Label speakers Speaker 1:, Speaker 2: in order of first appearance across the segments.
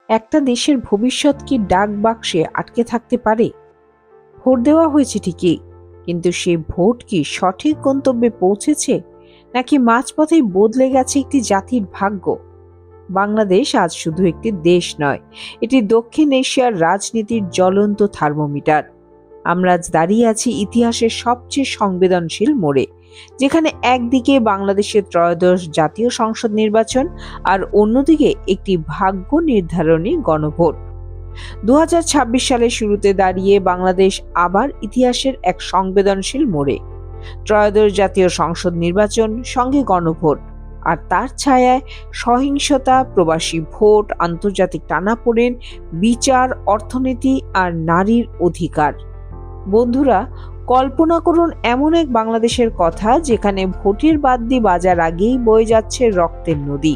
Speaker 1: একটা দেশের ভবিষ্যৎ কি ডাক বাক্সে আটকে থাকতে পারে? ভোট দেওয়া হয়েছে ঠিকই, কিন্তু সেই ভোট কি সঠিক গন্তব্যে পৌঁছেছে, নাকি মাঝপথেই বদলে গেছে একটি জাতির ভাগ্য? বাংলাদেশ আজ শুধু একটি দেশ নয়, এটি দক্ষিণ এশিয়ার রাজনীতির জ্বলন্ত থার্মোমিটার। আমরা আজ দাঁড়িয়ে আছি ইতিহাসের সবচেয়ে সংবেদনশীল মোড়ে, যেখানে একদিকে বাংলাদেশের ত্রয়োদশ জাতীয় সংসদ নির্বাচন আর অন্যদিকে একটি ভাগ্য নির্ধারণী গণভোট। 2026 সালের শুরুতে দাঁড়িয়ে বাংলাদেশ আবার ইতিহাসের এক সংবেদনশীল মোড়ে। ত্রয়োদশ জাতীয় সংসদ নির্বাচন, সঙ্গে গণভোট, আর তার ছায়ায় সহিংসতা, প্রবাসী ভোট, আন্তর্জাতিক টানাপোড়েন, বিচার, অর্থনীতি আর নারীর অধিকার। বন্ধুরা, কল্পনা করুন এমন এক বাংলাদেশের কথা যেখানে ভোটের বাদ্যি বাজার আগেই বয়ে যাচ্ছে রক্তের নদী।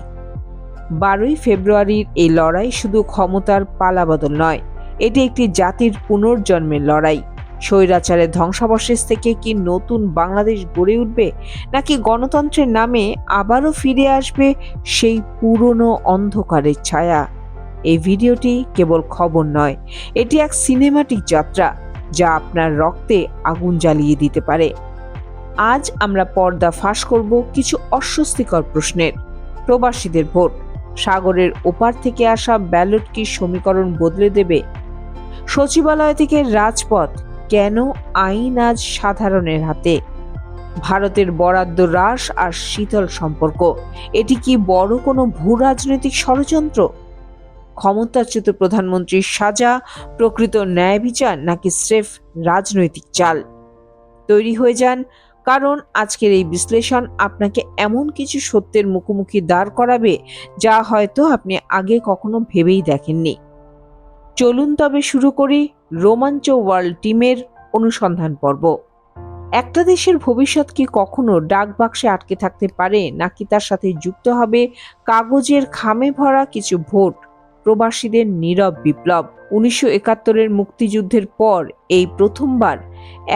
Speaker 1: 12ই ফেব্রুয়ারির এই লড়াই শুধু ক্ষমতার পালাবদল নয়, এটি একটি জাতির পুনর্জন্মের লড়াই। স্বৈরাচারের ধ্বংসাবশেষ থেকে কি নতুন বাংলাদেশ গড়ে উঠবে, নাকি গণতন্ত্রের নামে আবারও ফিরে আসবে সেই পুরনো অন্ধকারের ছায়া? এই ভিডিওটি কেবল খবর নয়, এটি এক সিনেমাটিক যাত্রা যা আপনার রক্তে আগুন জ্বালিয়ে দিতে পারে। আজ আমরা পর্দা ফাঁস করব কিছু অস্বস্তিকর প্রশ্নের। প্রবাসীদের ভোট, সাগরের ওপার থেকে আসা ব্যালট কি সমীকরণ বদলে দেবে? সচিবালয় থেকে রাজপথ, কেন আইন আজ সাধারণের হাতে? ভারতের বরাদ্দ হ্রাস আর শীতল সম্পর্ক, এটি কি বড় কোনো ভূ রাজনৈতিক ষড়যন্ত্র? ক্ষমতাচ্যুত প্রধানমন্ত্রীর সাজা প্রকৃত ন্যায় বিচার, নাকি স্রেফ রাজনৈতিক চাল? তৈরি হয়ে যান, কারণ আজকের এই বিশ্লেষণ আপনাকে এমন কিছু সত্যের মুখোমুখি দাঁড় করাবে যা হয়তো আপনি আগে কখনো ভেবেই দেখেননি। চলুন তবে শুরু করি রোমাঞ্চ ওয়ার্ল্ড টিমের অনুসন্ধান পর্ব। একটা দেশের ভবিষ্যৎ কি কখনো ডাক বাক্সে আটকে থাকতে পারে, নাকি তার সাথে যুক্ত হবে কাগজের খামে ভরা কিছু ভোট, প্রবাসীদের নীরব বিপ্লব? 1971-এর মুক্তিযুদ্ধের পর এই প্রথমবার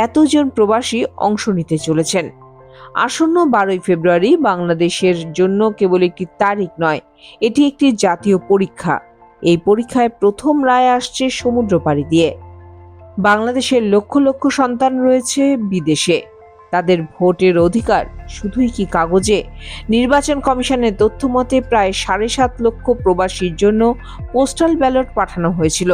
Speaker 1: এতজন প্রবাসী অংশ নিতে চলেছেন। আসন্ন 12ই ফেব্রুয়ারি বাংলাদেশের জন্য কেবল একটি তারিখ নয়, এটি একটি জাতীয় পরীক্ষা। এই পরীক্ষায় প্রথম রায় আসছে সমুদ্র পাড়ি দিয়ে। বাংলাদেশের লক্ষ লক্ষ সন্তান রয়েছে বিদেশে, তাদের ভোটের অধিকার শুধুই কি কাগজে? নির্বাচন কমিশনের তথ্য মতে প্রায় 7.5 লক্ষ প্রবাসীর জন্য পোস্টাল ব্যালট পাঠানো হয়েছিল।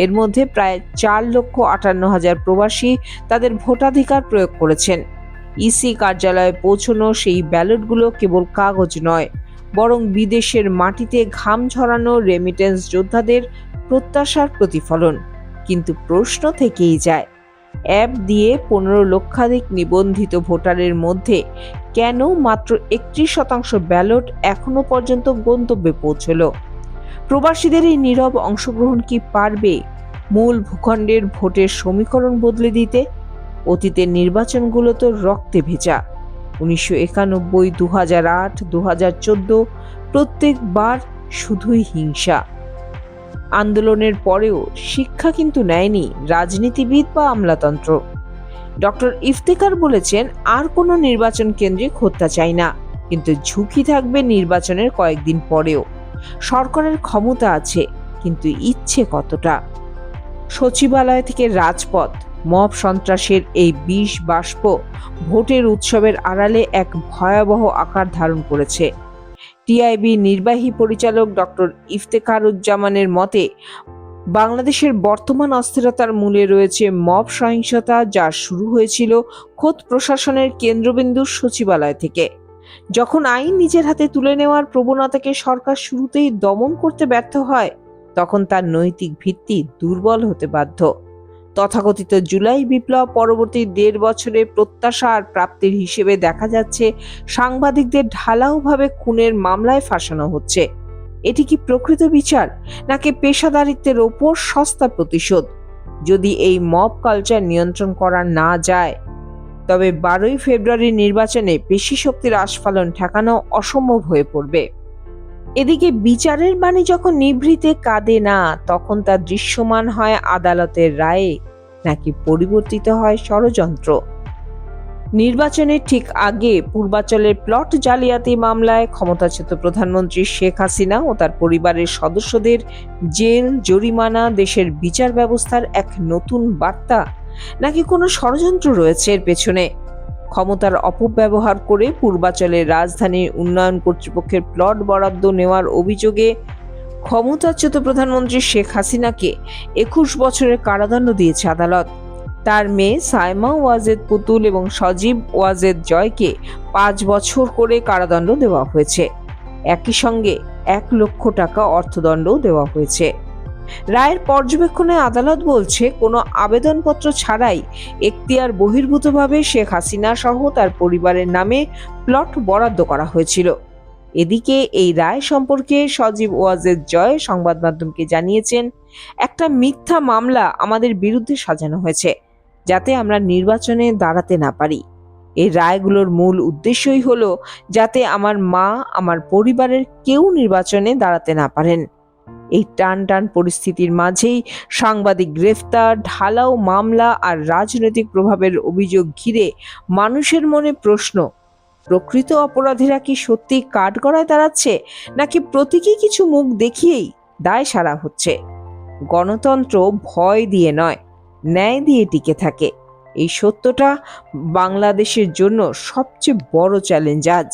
Speaker 1: এর মধ্যে প্রায় 4,58,000 প্রবাসী তাদের ভোটাধিকার প্রয়োগ করেছেন। ইসি কার্যালয়ে পৌঁছানো সেই ব্যালটগুলো কেবল কাগজ নয়, বরং বিদেশের মাটিতে ঘাম ঝরানো রেমিটেন্স যোদ্ধাদের প্রত্যাশার প্রতিফলন। কিন্তু প্রশ্ন থেকেই যায়, অ্যাপ দিয়ে 15 লক্ষাধিক নিবন্ধিত ভোটারের মধ্যে কেন মাত্র 31% ব্যালট এখনো পর্যন্ত গন্তব্যে পৌঁছল? প্রবাসীদের এই নীরব অংশগ্রহণ কি পারবে মূল ভূখণ্ডের ভোটের সমীকরণ বদলে দিতে? অতীতের নির্বাচনগুলো তো রক্তে ভেজা। 1991, 2008, 2014 প্রত্যেকবার শুধুই হিংসা। আন্দোলনের পরেও শিক্ষা কিন্তু নেয়নি রাজনীতিবিদ বা আমলাতন্ত্র। ডক্টর ইফতেখার বলেছেন, আর কোনো নির্বাচন কেন্দ্রিক হত্যা চাই না, কিন্তু ঝুঁকি থাকবে নির্বাচনের কয়েকদিন পরেও। সরকারের ক্ষমতা আছে, কিন্তু ইচ্ছে কতটা? সচিবালয় থেকে রাজপথ, মব সন্ত্রাসের এই বিষ বাষ্প ভোটের উৎসবের আড়ালে এক ভয়াবহ আকার ধারণ করেছে। টিআইবি নির্বাহী পরিচালক ডক্টর ইফতেখারুজ্জামানের মতে, বাংলাদেশের বর্তমান অস্থিরতার মূলে রয়েছে মব সহিংসতা, যা শুরু হয়েছিল খোদ প্রশাসনের কেন্দ্রবিন্দু সচিবালয় থেকে। যখন আইন নিজের হাতে তুলে নেওয়ার প্রবণতাকে সরকার শুরুতেই দমন করতে ব্যর্থ হয়, তখন তার নৈতিক ভিত্তি দুর্বল হতে বাধ্য। তথাকথিত জুলাই বিপ্লব পরবর্তী 1.5 বছরে প্রত্যাশা আর প্রাপ্তির হিসেবে দেখা যাচ্ছে সাংবাদিকদের ঢালাওভাবে খুনের মামলায় ফাঁসানো হচ্ছে। এটি কি প্রকৃত বিচার, নাকি পেশাদারিত্বের ওপর সস্তা প্রতিশোধ? যদি এই মব কালচার নিয়ন্ত্রণ করা না যায়, তবে 12ই ফেব্রুয়ারি নির্বাচনে পেশি শক্তির আস্ফালন ঠেকানো অসম্ভব হয়ে পড়বে। এদিকে বিচারের বাণী যখন নিভৃতে কাঁদে না, তখন তা দৃশ্যমান হয় আদালতের রায়ে, নাকি পরিবর্তিত হয় ষড়যন্ত্র? নির্বাচনের ঠিক আগে পূর্বাঞ্চলের প্লট জালিয়াতি মামলায় ক্ষমতাচ্যুত প্রধানমন্ত্রী শেখ হাসিনা ও তার পরিবারের সদস্যদের জেল, জরিমানা দেশের বিচার ব্যবস্থার এক নতুন বার্তা, নাকি কোনো ষড়যন্ত্র রয়েছে এর পেছনে? ক্ষমতার অপব্যবহার করে পূর্বাঞ্চলের রাজধানীর উন্নয়ন কর্তৃপক্ষের প্লট বরাদ্দ নেওয়ার অভিযোগে ক্ষমতাচ্যুত প্রধানমন্ত্রী শেখ হাসিনাকে 21 বছরের কারাদণ্ড দিয়েছে আদালত। তার মেয়ে সাইমা ওয়াজেদ পুতুল এবং সজীব ওয়াজেদ জয়কে 5 বছর করে কারাদণ্ড দেওয়া হয়েছে। একই সঙ্গে 1 লক্ষ টাকা অর্থদণ্ডও দেওয়া হয়েছে। রায়ের পর্যবেক্ষণে আদালত বলছে, কোনো আবেদনপত্র ছাড়াই এখতিয়ার বহির্ভূতভাবে শেখ হাসিনা সহ তার পরিবারের নামে প্লট বরাদ্দ করা হয়েছিল। এদিকে এই রায় সম্পর্কে সজীব ওয়াজেদ জয় সংবাদ মাধ্যমকে জানিয়েছেন, একটা মিথ্যা মামলা আমাদের বিরুদ্ধে সাজানো হয়েছে যাতে আমরা নির্বাচনে দাঁড়াতে না পারি। এই রায়গুলোর মূল উদ্দেশ্যই হলো যাতে আমার মা, আমার পরিবারের কেউ নির্বাচনে দাঁড়াতে না পারেন। এই টান পরিস্থিতির মাঝেই সাংবাদিক গ্রেফতার, ঢালাও মামলা আর রাজনৈতিক প্রভাবের অভিযোগ ঘিরে মানুষের মনে প্রশ্ন, প্রকৃত অপরাধীরা কি সত্যি কাঠগড়ায় দাঁড়াচ্ছে, নাকি প্রতীকী কিছু মুখ দেখিয়েই দায় সারা হচ্ছে? গণতন্ত্র ভয় দিয়ে নয়, ন্যায় দিয়ে টিকে থাকে। এই সত্যটা বাংলাদেশের জন্য সবচেয়ে বড় চ্যালেঞ্জ আজ।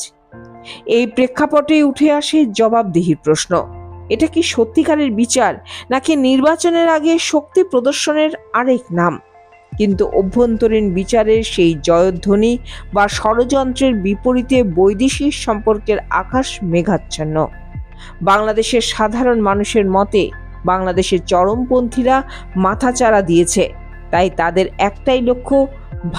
Speaker 1: এই প্রেক্ষাপটে উঠে আসে জবাবদিহির প্রশ্ন। এটা কি সত্যিকারের বিচার, নাকি নির্বাচনের আগে শক্তি প্রদর্শনের আরেক নাম? কিন্তু অভ্যন্তরীণ বিচারের সেই জয়ধ্বনি বা ষড়যন্ত্রের বিপরীতে বৈদেশিক সম্পর্কের আকাশ মেঘাচ্ছন্ন। বাংলাদেশের সাধারণ মানুষের মতে বাংলাদেশের চরমপন্থীরা মাথাচাড়া দিয়েছে, তাই তাদের একটাই লক্ষ্য,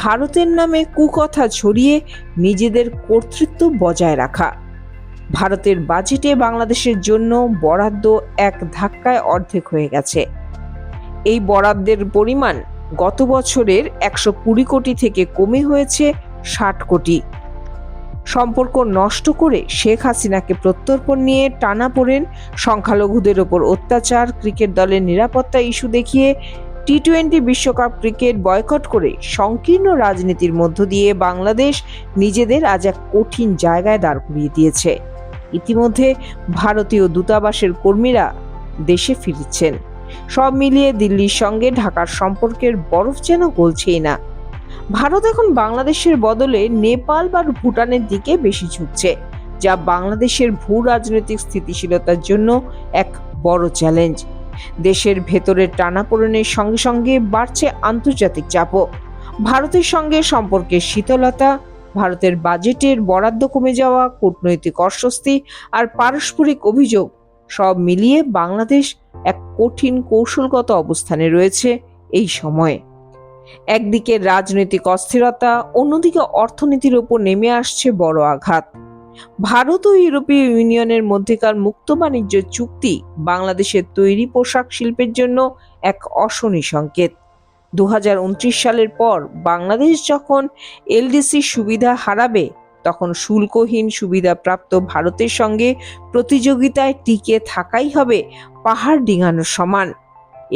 Speaker 1: ভারতের নামে কুকথা ছড়িয়ে নিজেদের কর্তৃত্ব বজায় রাখা। ভারতের বাজেটে বাংলাদেশের জন্য বরাদ্দ এক ধাক্কায় অর্ধেক হয়ে গেছে। এই বরাদ্দের পরিমাণ গত বছরের 120 কোটি থেকে কমে হয়েছে 60 কোটি। সম্পর্ক নষ্ট করে শেখ হাসিনাকে প্রত্যর্পণ নিয়ে টানাপোড়েন, সংখ্যালঘুদের ওপর অত্যাচার, ক্রিকেট দলের নিরাপত্তা ইস্যু দেখিয়ে টি-20 বিশ্বকাপ ক্রিকেট বয়কট করে সংকীর্ণ রাজনীতির মধ্য দিয়ে বাংলাদেশ নিজেদের আজ এক কঠিন জায়গায় দাঁড় করিয়ে দিয়েছে। ইতিমধ্যে ভারতীয় দূতাবাসের কর্মীরা দেশে ফিরছেন। সব মিলিয়ে দিল্লির সঙ্গে ঢাকার সম্পর্কের বরফ যেন গলছেই না। ভারত এখন বাংলাদেশের বদলে নেপাল বা ভুটানের দিকে বেশি ঝুঁকছে, যা বাংলাদেশের ভূ রাজনৈতিক স্থিতিশীলতার জন্য এক বড় চ্যালেঞ্জ। দেশের ভেতরের টানাপোড়েনের সঙ্গে সঙ্গে বাড়ছে আন্তর্জাতিক চাপও। ভারতের সঙ্গে সম্পর্কের শীতলতা, ভারতের বাজেটের বরাদ্দ কমে যাওয়া, কূটনৈতিক অস্বস্তি আর পারস্পরিক অভিযোগ সব মিলিয়ে বাংলাদেশ এক কঠিন কৌশলগত অবস্থানে রয়েছে এই সময়ে। একদিকে রাজনৈতিক অস্থিরতা, অন্যদিকে অর্থনীতির উপর নেমে আসছে বড় আঘাত। ভারত ও ইউরোপীয় ইউনিয়নের মধ্যেকার মুক্ত বাণিজ্য চুক্তি বাংলাদেশের তৈরি পোশাক শিল্পের জন্য এক অশনি সংকেত। 2029 সালের পর বাংলাদেশ যখন এলডিসি সুবিধা হারাবে, তখন শুল্কহীন সুবিধাপ্রাপ্ত ভারতের সঙ্গে প্রতিযোগিতায় টিকে থাকাই হবে পাহাড় ডিঙানোর সমান।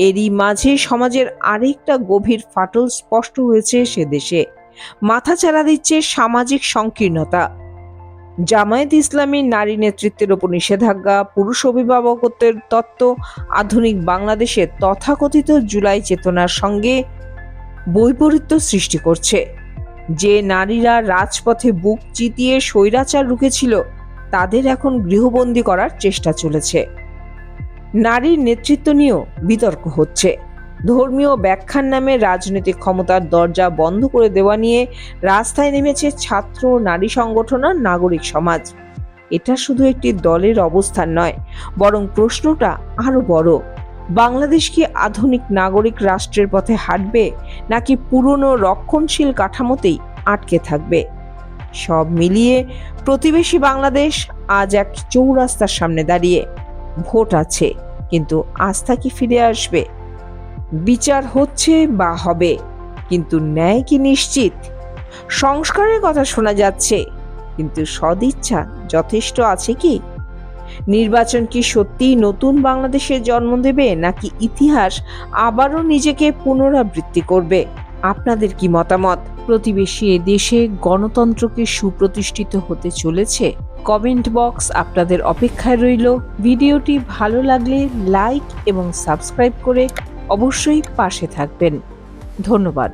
Speaker 1: এরই মাঝে সমাজের আরেকটা গভীর ফাটল স্পষ্ট হয়েছে সে দেশে। মাথাচাড়া দিচ্ছে সামাজিক সংকীর্ণতা। জামায়াত ইসলামীর নারী নেতৃত্বের ওপর নিষেধাজ্ঞা, পুরুষ অভিভাবকত্বের তত্ত্ব আধুনিক বাংলাদেশের তথাকথিত জুলাই চেতনার সঙ্গে বৈপরীত্য সৃষ্টি করছে। যে নারীরা রাজপথে বুক চিতিয়ে স্বৈরাচার রুখেছিল, তাদের এখন গৃহবন্দী করার চেষ্টা চলেছে। নারীর নেতৃত্ব নিয়েও বিতর্ক হচ্ছে। ধর্মীয় ব্যাখ্যার নামে রাজনৈতিক ক্ষমতার দরজা বন্ধ করে দেওয়া নিয়ে রাস্তায় নেমেছে ছাত্র, নারী সংগঠন আর নাগরিক সমাজ। এটা শুধু একটি দলের অবস্থান নয়, বরং প্রশ্নটা আরো বড়। বাংলাদেশ কি আধুনিক নাগরিক রাষ্ট্রের পথে হাঁটবে, নাকি পুরনো রক্ষণশীল কাঠামোতেই আটকে থাকবে? সব মিলিয়ে প্রতিবেশী বাংলাদেশ আজ এক চৌরাস্তার সামনে দাঁড়িয়ে। ভোট আছে, কিন্তু আস্থা কি ফিরে আসবে? বিচার হচ্ছে বা হবে, কিন্তু ন্যায় কি নিশ্চিত? সংস্কারের কথা শোনা যাচ্ছে, কিন্তু সদিচ্ছা যথেষ্ট আছে কি? নির্বাচন কি সত্যিই নতুন বাংলাদেশের জন্ম দেবে, নাকি ইতিহাস আবারও নিজেকে পুনরাবৃত্তি করবে? আপনাদের কি মতামত? প্রতিবেশী এ দেশে গণতন্ত্রকে সুপ্রতিষ্ঠিত হতে চলেছে? কমেন্ট বক্স আপনাদের অপেক্ষায় রইল। ভিডিওটি ভালো লাগলে লাইক এবং সাবস্ক্রাইব করে অবশ্যই পাশে থাকবেন। ধন্যবাদ।